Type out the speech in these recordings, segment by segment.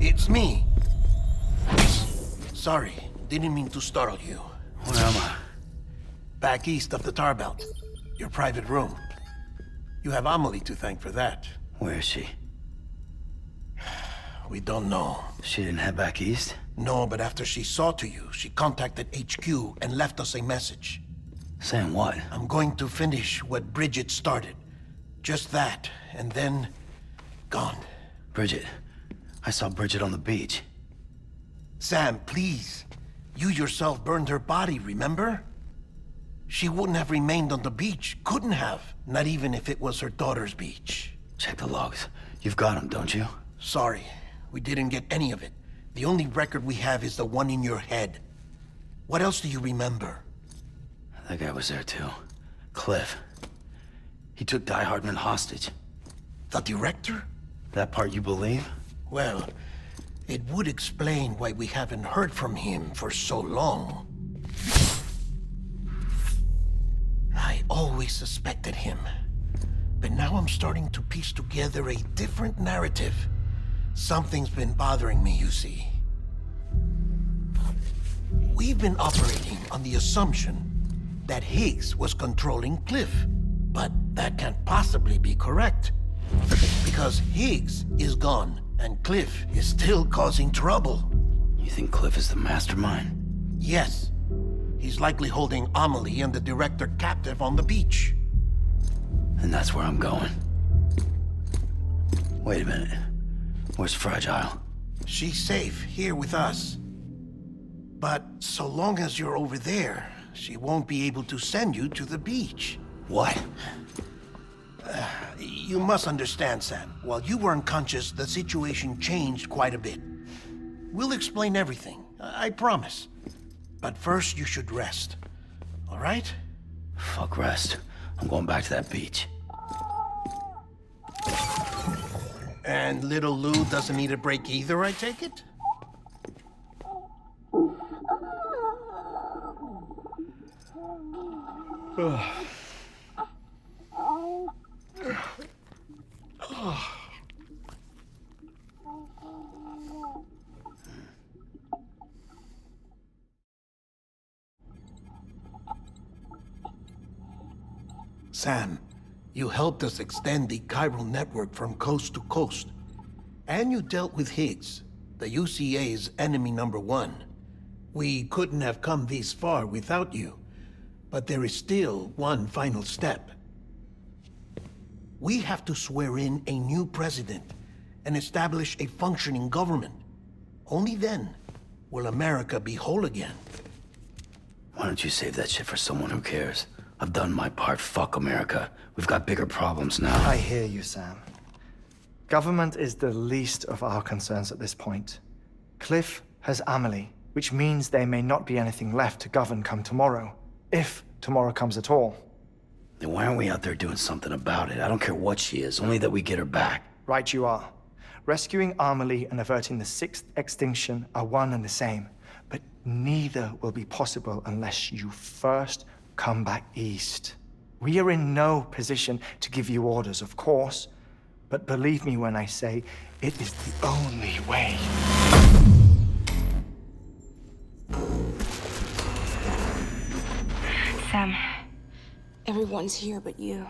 It's me. Sorry, didn't mean to startle you. Where am I? Back east of the tar belt. Your private room. You have Amelie to thank for that. Where is she? We don't know. She didn't head back east? No, but after she saw to you, she contacted HQ and left us a message. Saying what? I'm going to finish what Bridget started. Just that, and then... gone. Bridget. I saw Bridget on the beach. Sam, please. You yourself burned her body, remember? She wouldn't have remained on the beach. Couldn't have. Not even if it was her daughter's beach. Check the logs. You've got them, don't you? Sorry, we didn't get any of it. The only record we have is the one in your head. What else do you remember? That guy was there too. Cliff. He took Die-Hardman hostage. The director? That part you believe? Well, it would explain why we haven't heard from him for so long. I always suspected him. But now I'm starting to piece together a different narrative. Something's been bothering me, you see. We've been operating on the assumption that Higgs was controlling Cliff. But that can't possibly be correct. Because Higgs is gone, and Cliff is still causing trouble. You think Cliff is the mastermind? Yes. He's likely holding Amelie and the director captive on the beach. And that's where I'm going. Wait a minute. Where's Fragile? She's safe here with us. But so long as you're over there, she won't be able to send you to the beach. What? You must understand, Sam. While you were unconscious, the situation changed quite a bit. We'll explain everything, I promise. But first, you should rest. All right? Fuck rest. I'm going back to that beach. And little Lou doesn't need a break either, I take it? Sam, you helped us extend the chiral network from coast to coast. And you dealt with Higgs, the UCA's enemy #1. We couldn't have come this far without you. But there is still one final step. We have to swear in a new president and establish a functioning government. Only then will America be whole again. Why don't you save that shit for someone who cares? I've done my part. Fuck America. We've got bigger problems now. I hear you, Sam. Government is the least of our concerns at this point. Cliff has Amelie, which means there may not be anything left to govern come tomorrow. If tomorrow comes at all. Then why aren't we out there doing something about it? I don't care what she is, only that we get her back. Right you are. Rescuing Amelie and averting the 6th extinction are one and the same. But neither will be possible unless you first come back east. We are in no position to give you orders, of course. But believe me when I say, it is the only way. Sam, everyone's here but you.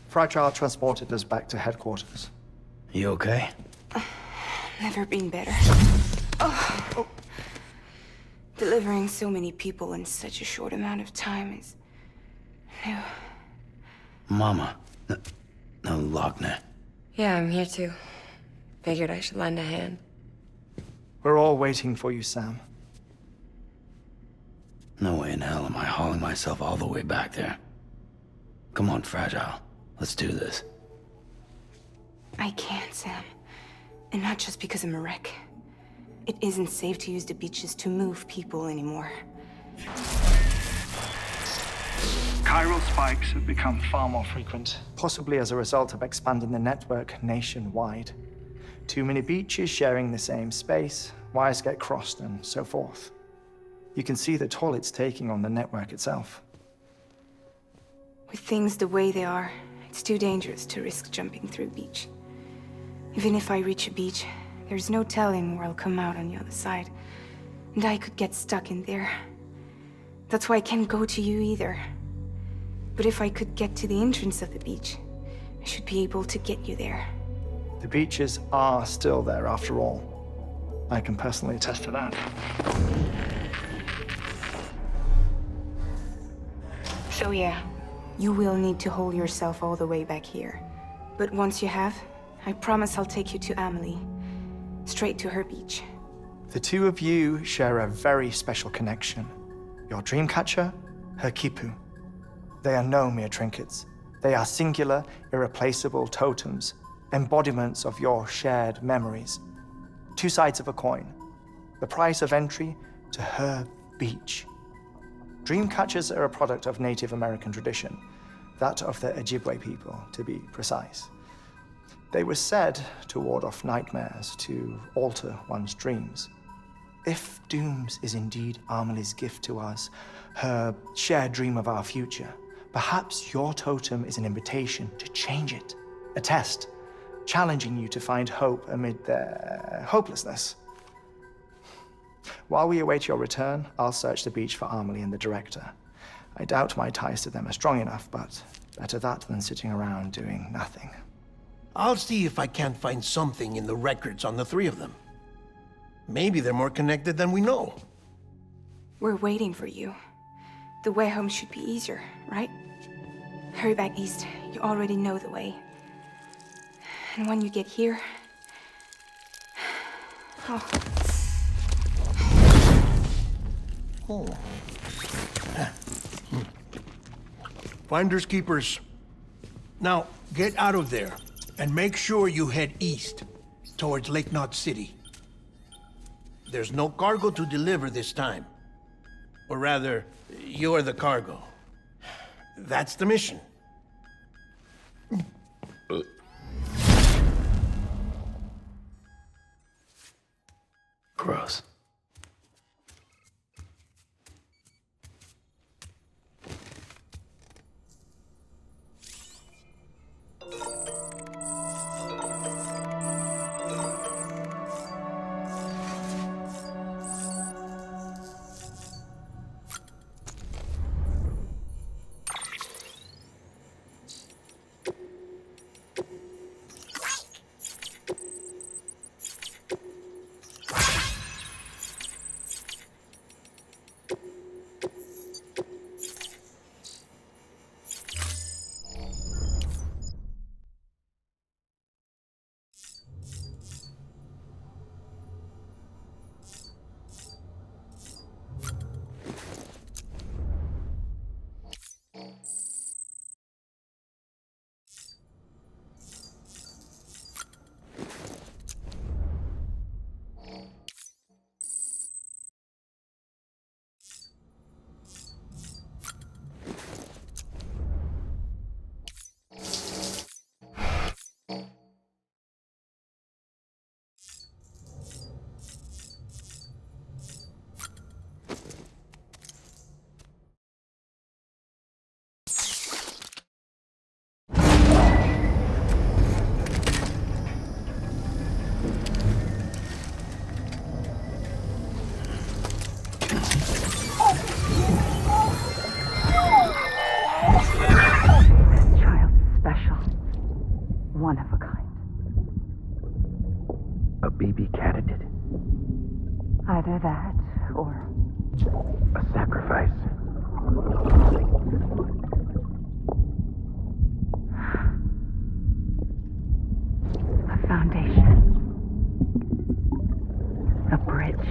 Fragile transported us back to headquarters. You okay? Never been better. Oh. Delivering so many people in such a short amount of time is new. Mama. No, Lochner. Yeah, I'm here too. Figured I should lend a hand. We're all waiting for you, Sam. No way in hell am I hauling myself all the way back there. Come on, Fragile. Let's do this. I can't, Sam. And not just because I'm a wreck. It isn't safe to use the beaches to move people anymore. Chiral spikes have become far more frequent. Possibly as a result of expanding the network nationwide. Too many beaches sharing the same space, wires get crossed, and so forth. You can see the toll it's taking on the network itself. With things the way they are, it's too dangerous to risk jumping through a beach. Even if I reach a beach, There's no telling where I'll come out on the other side. And I could get stuck in there. That's why I can't go to you either. But if I could get to the entrance of the beach, I should be able to get you there. The beaches are still there after all. I can personally attest to that. So yeah, you will need to hold yourself all the way back here. But once you have, I promise I'll take you to Amelie. Straight to her beach. The two of you share a very special connection. Your dreamcatcher, her quipu. They are no mere trinkets. They are singular, irreplaceable totems, embodiments of your shared memories. Two sides of a coin. The price of entry to her beach. Dreamcatchers are a product of Native American tradition, that of the Ojibwe people, to be precise. They were said to ward off nightmares, to alter one's dreams. If Dooms is indeed Amelie's gift to us, her shared dream of our future, perhaps your totem is an invitation to change it. A test, challenging you to find hope amid their hopelessness. While we await your return, I'll search the beach for Amelie and the director. I doubt my ties to them are strong enough, but better that than sitting around doing nothing. I'll see if I can't find something in the records on the three of them. Maybe they're more connected than we know. We're waiting for you. The way home should be easier, right? Hurry back east. You already know the way. And when you get here... Oh. Oh. Finders keepers. Now, get out of there. And make sure you head east, towards Lake Knot City. There's no cargo to deliver this time. Or rather, you're the cargo. That's the mission. Gross. One of a kind. A baby candidate? Either that, or... a sacrifice? A foundation. A bridge.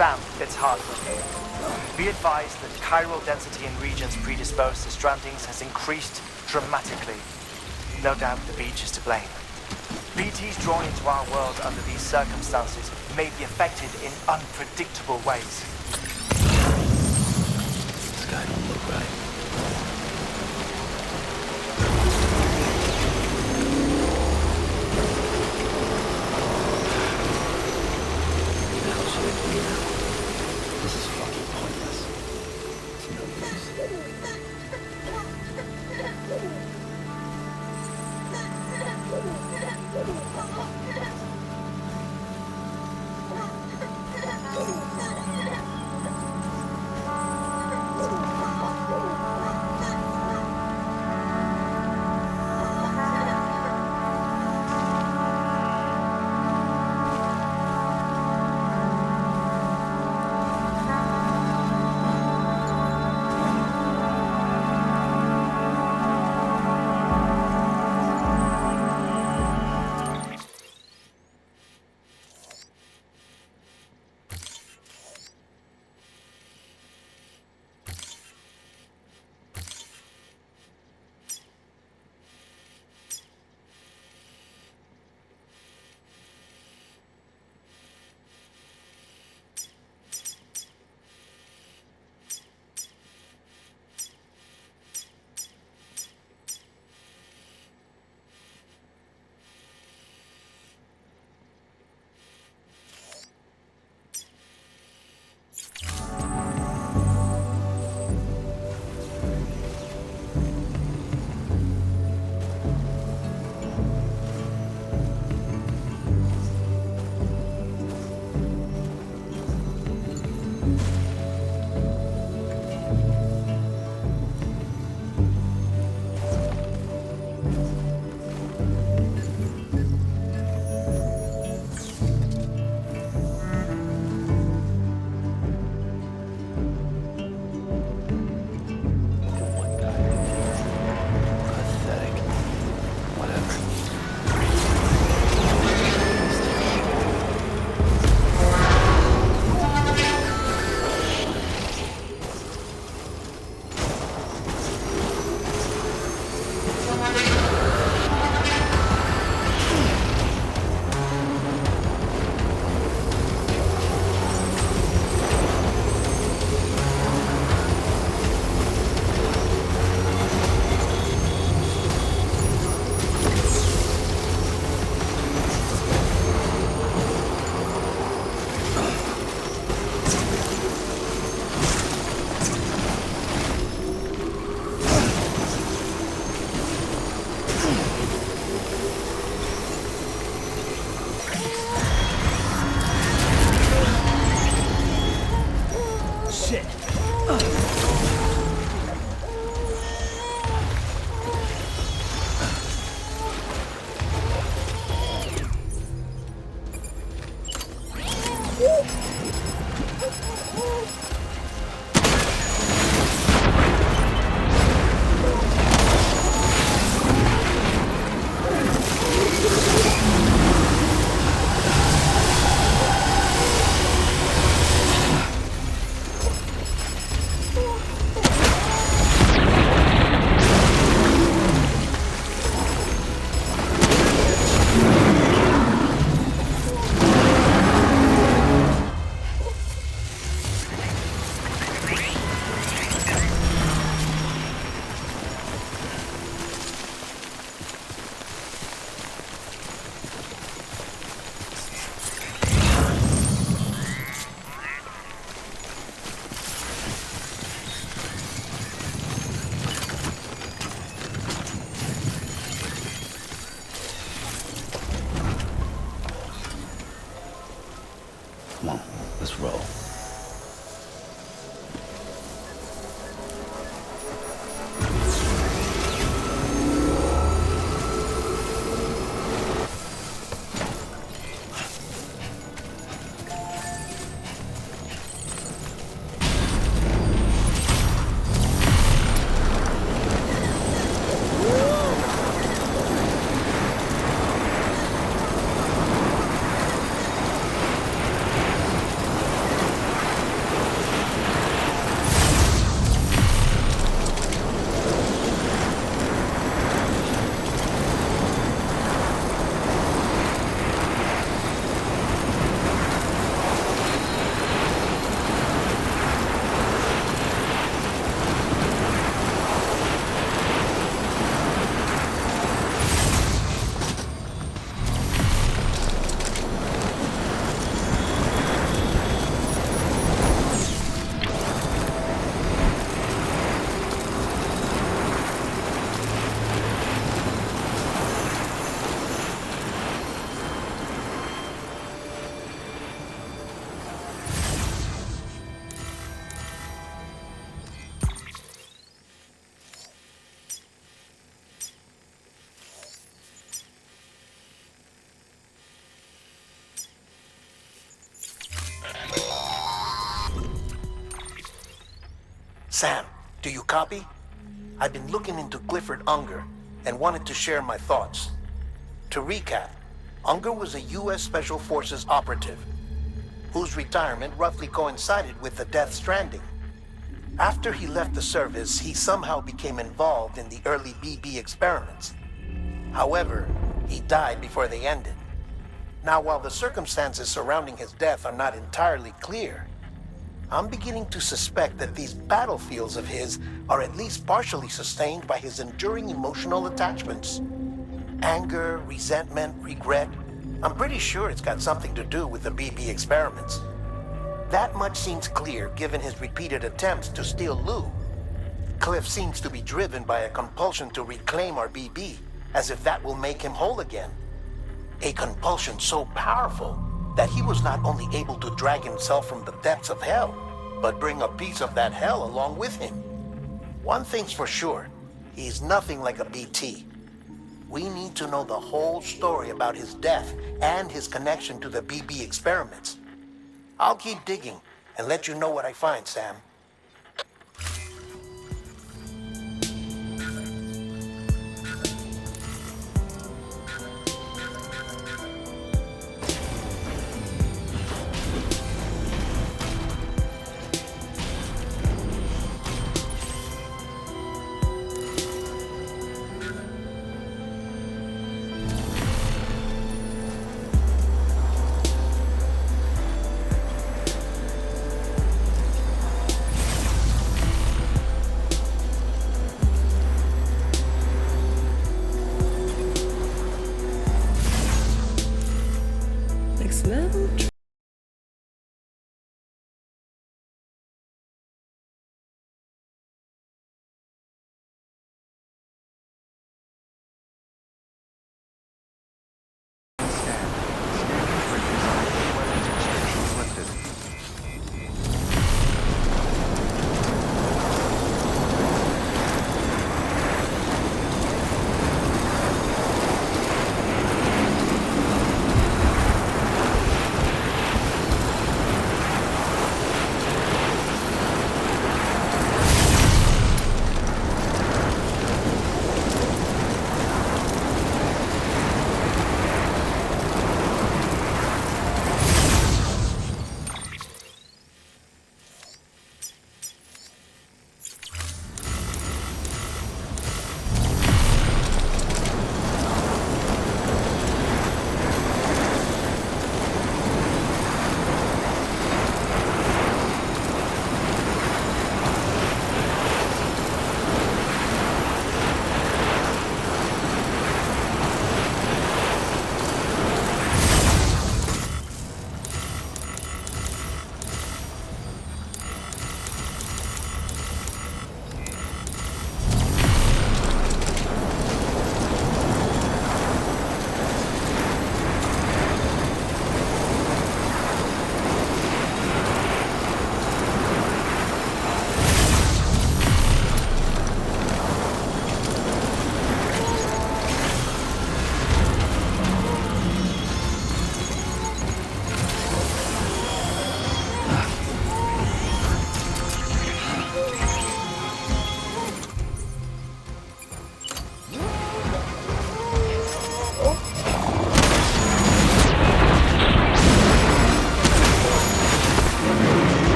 Sam, it's Hartman. Be advised that chiral density in regions predisposed to strandings has increased dramatically. No doubt the beach is to blame. BTs drawn into our world under these circumstances may be affected in unpredictable ways. This guy don't look right. What the hell should I do now? This is fucking pointless. It's no use. Do you copy? I've been looking into Clifford Unger and wanted to share my thoughts. To recap, Unger was a U.S. Special Forces operative whose retirement roughly coincided with the Death Stranding. After he left the service, he somehow became involved in the early BB experiments. However, he died before they ended. Now, while the circumstances surrounding his death are not entirely clear, I'm beginning to suspect that these battlefields of his are at least partially sustained by his enduring emotional attachments. Anger, resentment, regret. I'm pretty sure it's got something to do with the BB experiments. That much seems clear given his repeated attempts to steal Lou. Cliff seems to be driven by a compulsion to reclaim our BB, as if that will make him whole again. A compulsion so powerful that he was not only able to drag himself from the depths of hell, but bring a piece of that hell along with him. One thing's for sure, he's nothing like a BT. We need to know the whole story about his death and his connection to the BB experiments. I'll keep digging and let you know what I find, Sam.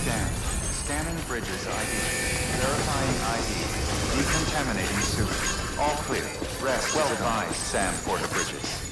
scan. Scanning bridges ID. Verifying ID. Decontaminating sewers. All clear. Rest. Well advised, Sam Porter Bridges.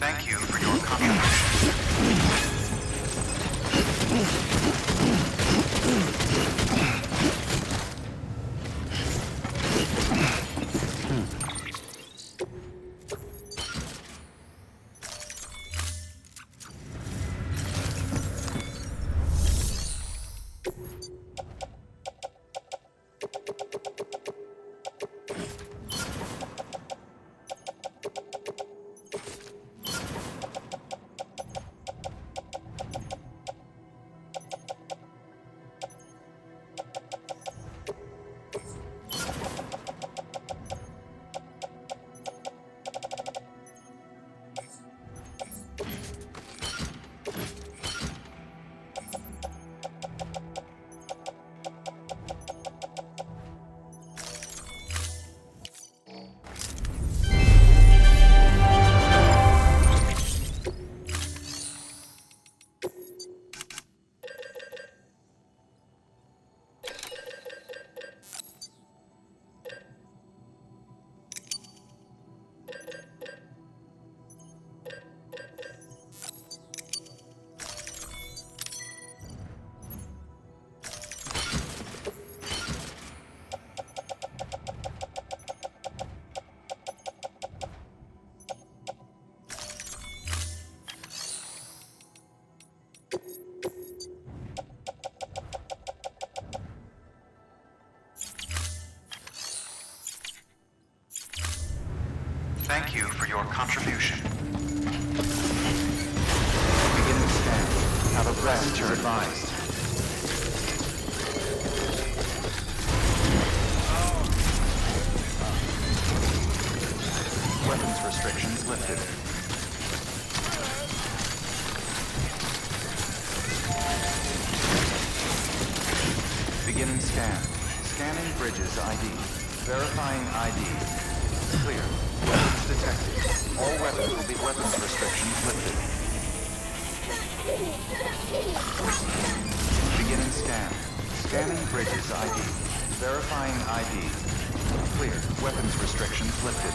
Thank you for your contribution. Thank you for your contribution. Beginning scan. Have a rest advised. Weapons restrictions lifted. Beginning scan. Scanning bridges ID. Verifying ID. Clear. Weapons detected. All weapons will be weapons restrictions lifted. Beginning scan. Scanning bridges ID. Verifying ID. Clear. Weapons restrictions lifted.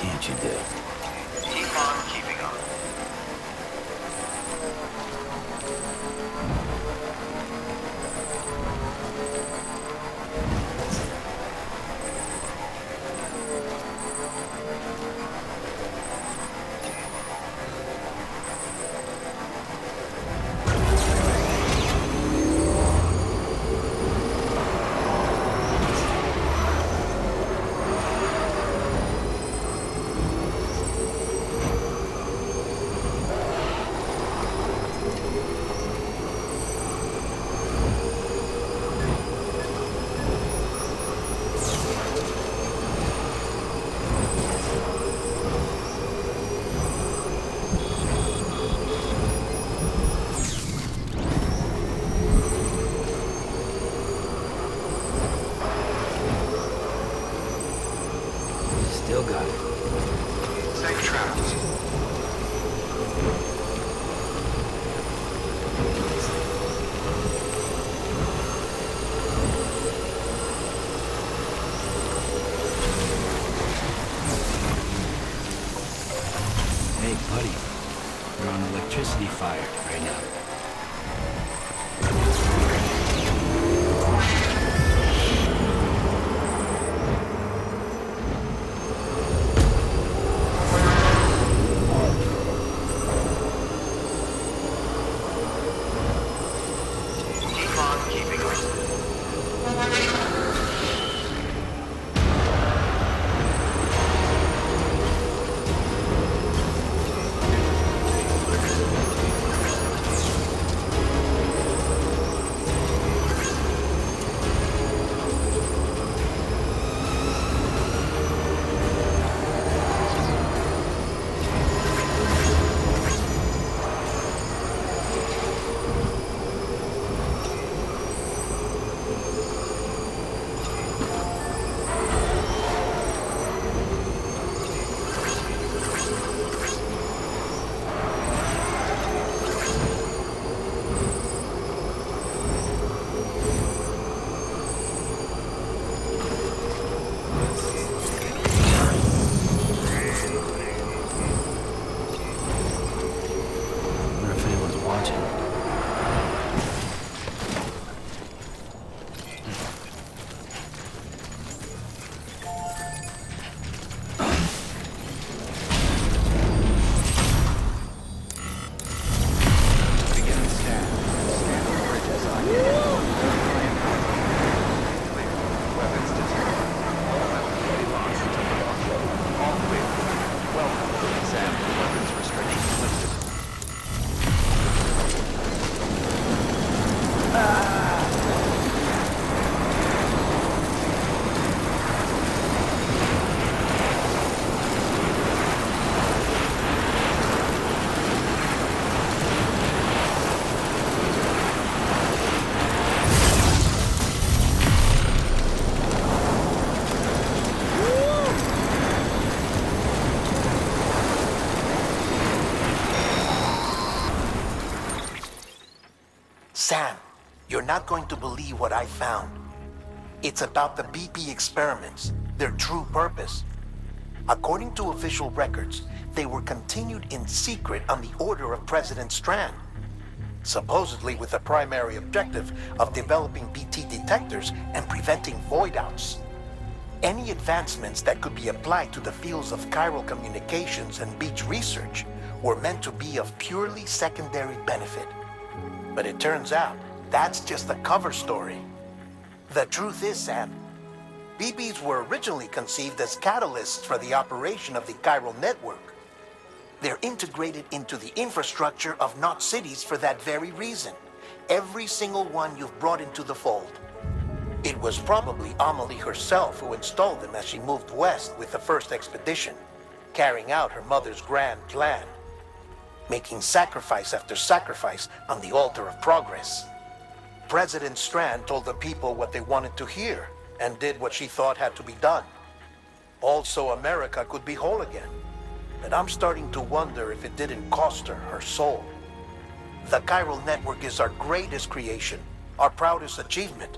can't you do? Keep on keeping on. Still got it. Safe travels. Hey, buddy. We're on electricity fire right now. Keep on keeping on. Wonder if anyone's watching. Beginning scan. Scan the bridges on you. Clear. Weapons detected. All weapons will be launched to the offload. All clear. Welcome. Sam, weapons restrictions lifted. Sam, you're not going to believe what I found. It's about the BP experiments, their true purpose. According to official records, they were continued in secret on the order of President Strand, supposedly with the primary objective of developing BT detectors and preventing voidouts. Any advancements that could be applied to the fields of chiral communications and beach research were meant to be of purely secondary benefit. But it turns out, that's just a cover story. The truth is, Sam, BBs were originally conceived as catalysts for the operation of the chiral network. They're integrated into the infrastructure of not cities for that very reason. Every single one you've brought into the fold. It was probably Amelie herself who installed them as she moved west with the first expedition, carrying out her mother's grand plan, making sacrifice after sacrifice on the altar of progress. President Strand told the people what they wanted to hear and did what she thought had to be done. Also, America could be whole again. But I'm starting to wonder if it didn't cost her her soul. The chiral network is our greatest creation, our proudest achievement,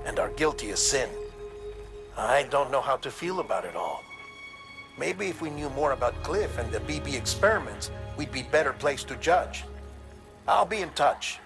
and our guiltiest sin. I don't know how to feel about it all. Maybe if we knew more about Cliff and the BB experiments, we'd be better placed to judge. I'll be in touch.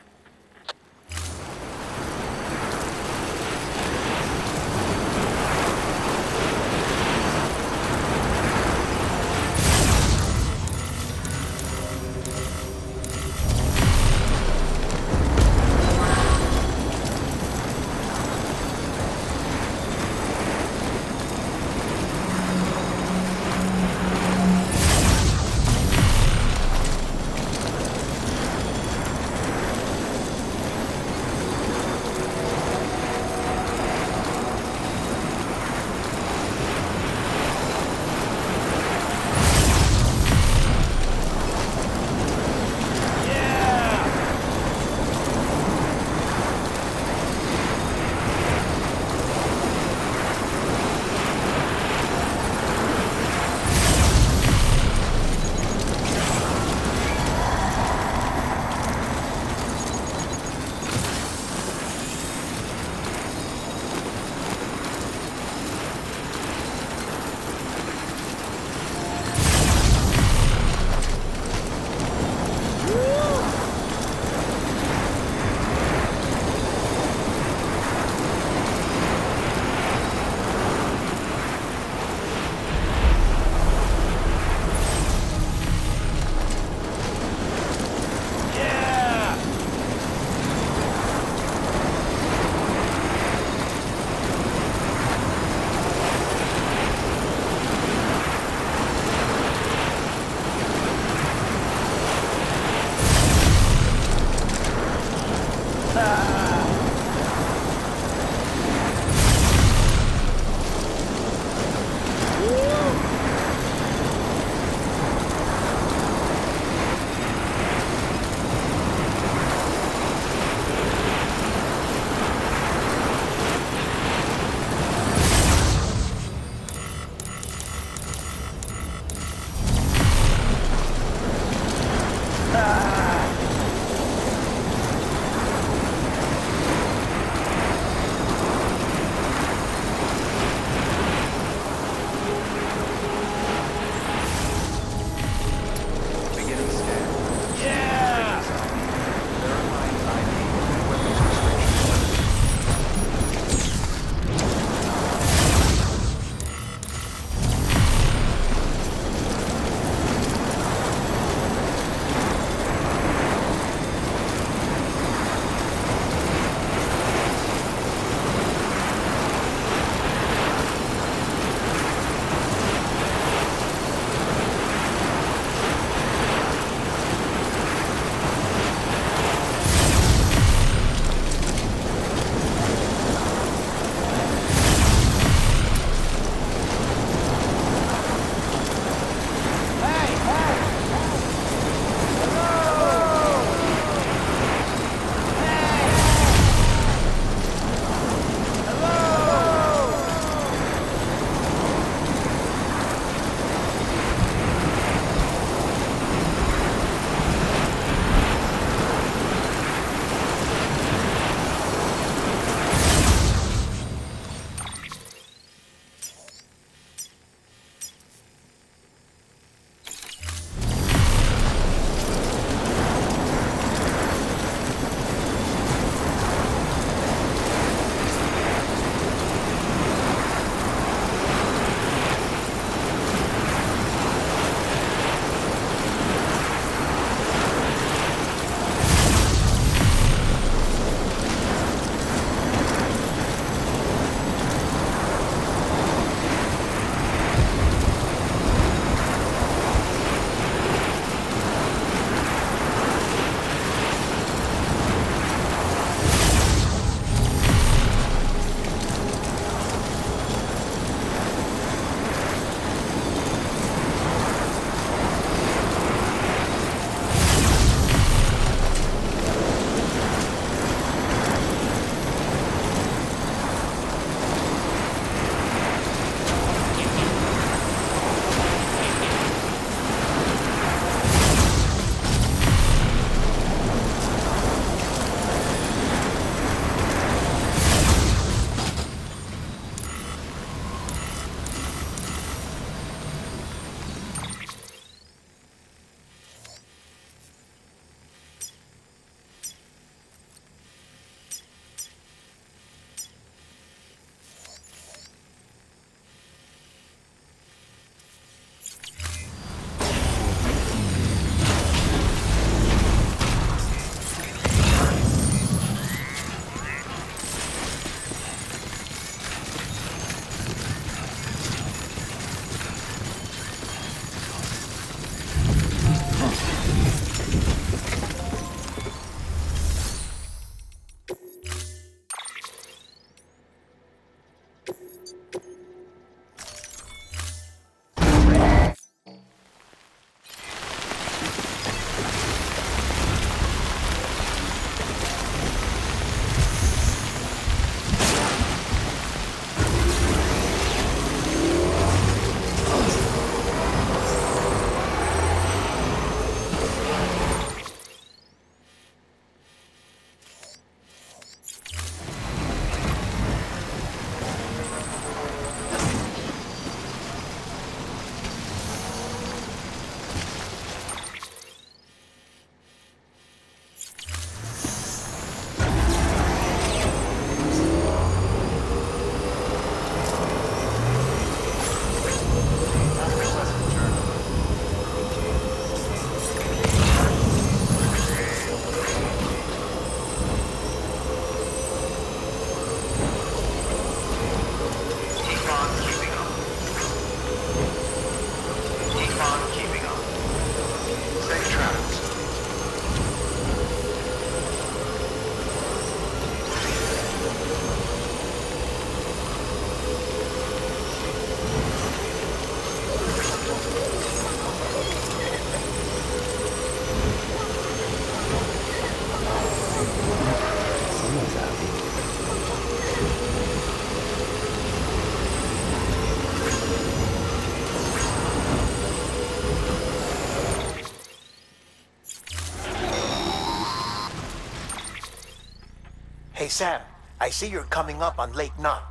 Hey Sam, I see you're coming up on Lake Knot.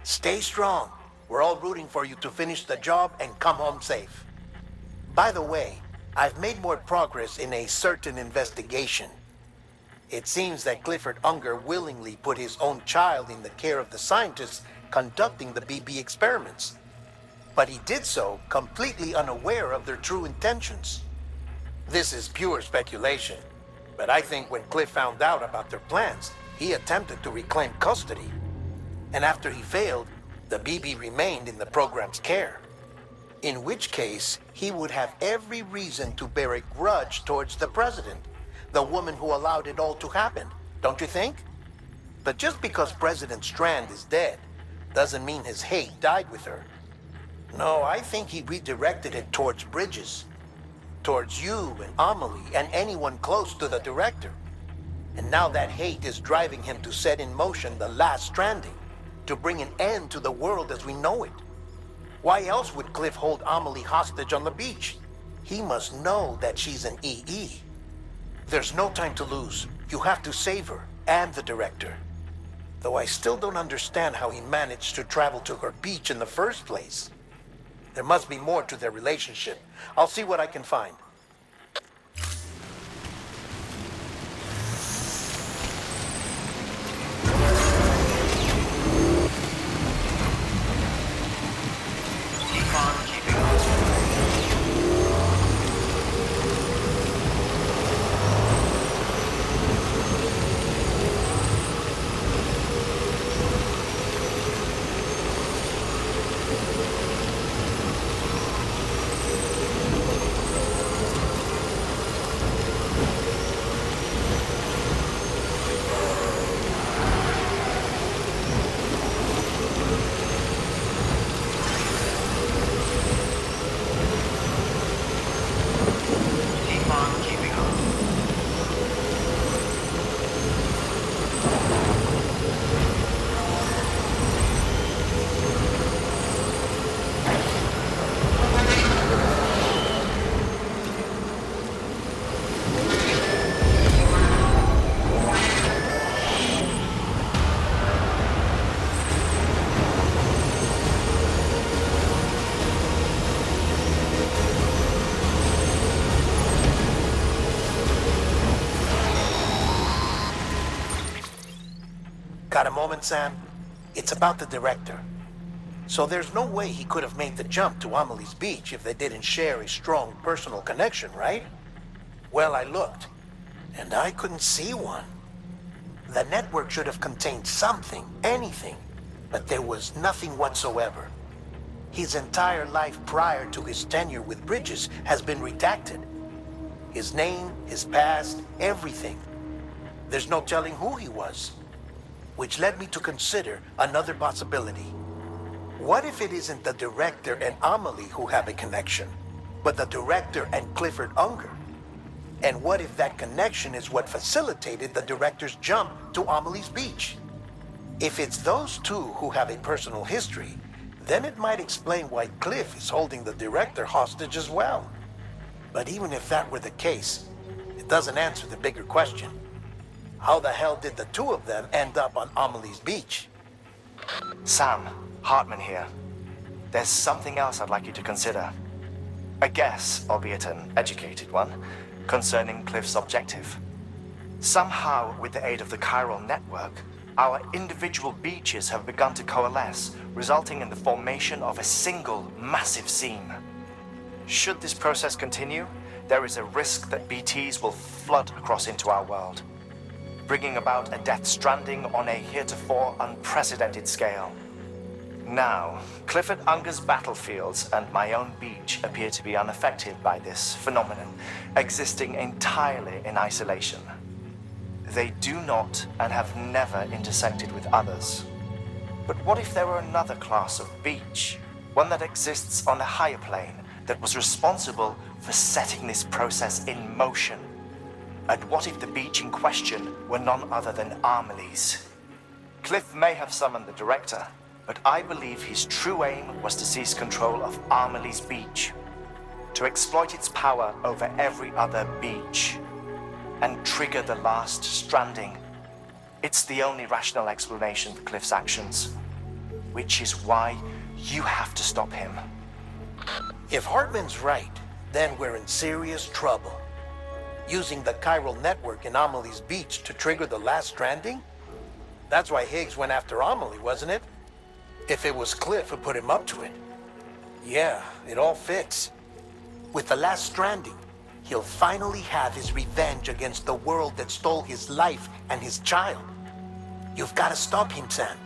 Stay strong. We're all rooting for you to finish the job and come home safe. By the way, I've made more progress in a certain investigation. It seems that Clifford Unger willingly put his own child in the care of the scientists conducting the BB experiments. But he did so completely unaware of their true intentions. This is pure speculation, but I think when Cliff found out about their plans, he attempted to reclaim custody. And after he failed, the BB remained in the program's care. In which case, he would have every reason to bear a grudge towards the president, the woman who allowed it all to happen, don't you think? But just because President Strand is dead, doesn't mean his hate died with her. No, I think he redirected it towards Bridges. Towards you and Amelie and anyone close to the director. And now that hate is driving him to set in motion the last Stranding, to bring an end to the world as we know it. Why else would Cliff hold Amelie hostage on the beach? He must know that she's an EE. There's no time to lose. You have to save her, and the director. Though I still don't understand how he managed to travel to her beach in the first place. There must be more to their relationship. I'll see what I can find. Keep on keeping on. Got a moment, Sam? It's about the director. So there's no way he could have made the jump to Amelie's beach if they didn't share a strong personal connection, right? Well, I looked, and I couldn't see one. The network should have contained something, anything, but there was nothing whatsoever. His entire life prior to his tenure with Bridges has been redacted. His name, his past, everything. There's no telling who he was. Which led me to consider another possibility. What if it isn't the director and Amelie who have a connection, but the director and Clifford Unger? And what if that connection is what facilitated the director's jump to Amelie's beach? If it's those two who have a personal history, then it might explain why Cliff is holding the director hostage as well. But even if that were the case, it doesn't answer the bigger question. How the hell did the two of them end up on Amelie's beach? Sam, Hartman here. There's something else I'd like you to consider. A guess, albeit an educated one, concerning Cliff's objective. Somehow, with the aid of the chiral network, our individual beaches have begun to coalesce, resulting in the formation of a single massive seam. Should this process continue, there is a risk that BTs will flood across into our world, bringing about a death stranding on a heretofore unprecedented scale. Now, Clifford Unger's battlefields and my own beach appear to be unaffected by this phenomenon, existing entirely in isolation. They do not and have never intersected with others. But what if there were another class of beach, one that exists on a higher plane, that was responsible for setting this process in motion? And what if the beach in question were none other than Amelie's? Cliff may have summoned the director, but I believe his true aim was to seize control of Amelie's beach, to exploit its power over every other beach, and trigger the last stranding. It's the only rational explanation for Cliff's actions. Which is why you have to stop him. If Hartman's right, then we're in serious trouble. Using the chiral network in Amelie's beach to trigger the last stranding? That's why Higgs went after Amelie, wasn't it? If it was Cliff who put him up to it. Yeah, it all fits. With the last stranding, he'll finally have his revenge against the world that stole his life and his child. You've got to stop him, Sam.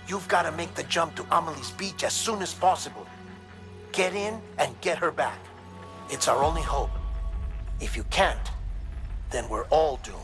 You've got to make the jump to Amelie's beach as soon as possible. Get in and get her back. It's our only hope. If you can't, then we're all doomed.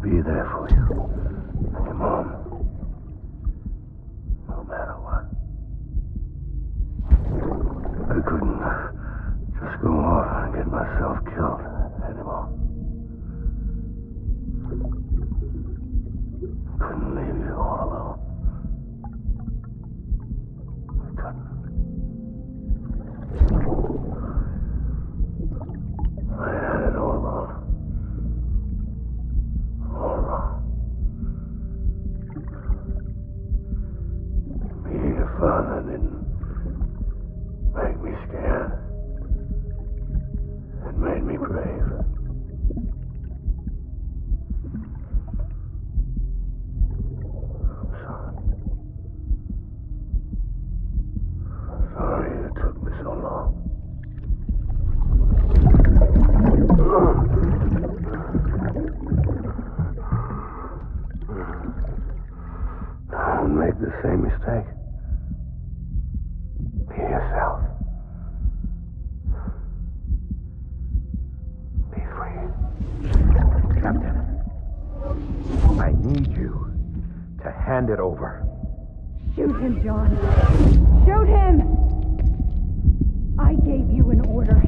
Be there for you and your mom, no matter what. I couldn't just go off and get myself killed anymore. Couldn't leave you all alone. I couldn't. I had it all wrong. Being a father didn't make me scared. It made me brave. I'm sorry. I'm sorry it took me so long. Don't make the same mistake. Be yourself. Be free. Captain, I need you to hand it over. Shoot him, John. Shoot him! I gave you an order.